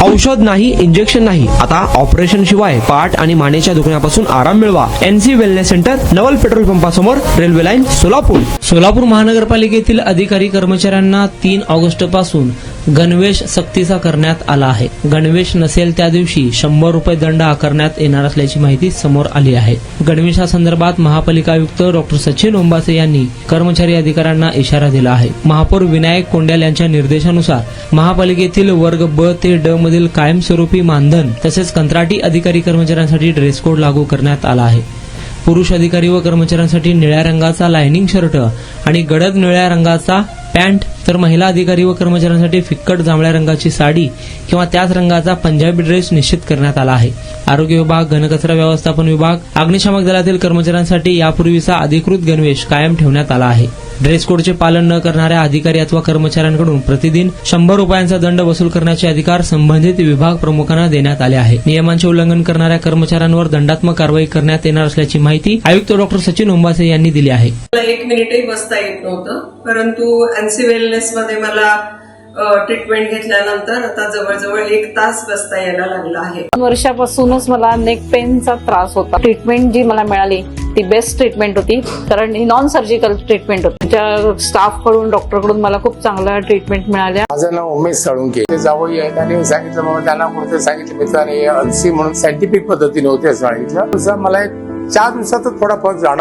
औषध नाही, इंजेक्शन नाही, आता ऑपरेशन शिवाय पाठ आणि मानेच्या दुखण्यापासून आराम मिळवा. NC wellness centre, Naval petrol पंपासमोर, रेल्वे लाईन, सोलापूर. सोलापूर महानगरपालिकेतील अधिकारी कर्मचाऱ्यांना 3 ऑगस्ट पासून गणवेश सक्तीचा करण्यात आला आहे. गणवेश नसेल त्या दिवशी 100 रुपये दंड आकारण्यात येणार असल्याची माहिती समोर आली आहे. गणवेशासंदर्भात महापालिका आयुक्त डॉक्टर सचिन ओंबासे यांनी कर्मचारी अधिकाऱ्यांना इशारा दिला आहे. महापौर विनायक कोंड्याल यांच्या निर्देशानुसार महापालिकेतील वर्ग ब ते ड मधील कायमस्वरूपी मानधन तसेच कंत्राटी अधिकारी कर्मचाऱ्यांसाठी ड्रेस कोड लागू करण्यात आला आहे. पुरुष अधिकारी व कर्मचाऱ्यांसाठी निळ्या रंगाचा लायनिंग शर्ट आणि गडद निळ्या रंगाचा पॅन्ट, तर महिला अधिकारी व कर्मचाऱ्यांसाठी फिक्कट जांभळ्या रंगाची साडी किंवा त्याच रंगाचा पंजाबी ड्रेस निश्चित करण्यात आला आहे. आरोग्य विभाग, घनकचरा व्यवस्थापन विभाग, अग्निशामक दलातील कर्मचाऱ्यांसाठी यापूर्वीचा अधिकृत गणवेश कायम ठेवण्यात आला आहे. ड्रेस कोडचे पालन न करणाऱ्या अधिकारी अथवा कर्मचाऱ्यांकडून प्रतिदिन 100 रुपयांचा दंड वसूल करण्याचे अधिकार संबंधित विभाग प्रमुखांना देण्यात आले आहे. नियमांचे उल्लंघन करणाऱ्या कर्मचाऱ्यांवर दंडात्मक कारवाई करण्यात येणार असल्याची माहिती आयुक्त डॉक्टर सचिन ओंबासे यांनी दिली आहे. मला 1 मिनिटही बसता येत नव्हतं, परंतु NC वेलनेस मध्ये मला ट्रीटमेंट घेतल्यानंतर आता जवळजवळ 1 तास बसता यायला लागला आहे. 2 वर्षापासूनच मला नेक पेनचा त्रास होता. ट्रीटमेंट जी मला मिळाली ती बेस्ट ट्रीटमेंट होती, कारण ही नॉन सर्जिकल ट्रीटमेंट होती. त्या स्टाफ कडून, डॉक्टर कडून मला खूप चांगल्या ट्रीटमेंट मिळाल्या. माझं नाव उमेश साळुंके. ते जावई आहेत आणि सांगितलं बाबा त्यांना कुठे सांगितलं मित्राने NC म्हणून सायंटिफिक पद्धतीने होते असं सांगितलं. मला 4 दिवसातच थोडा फरक जाणवला.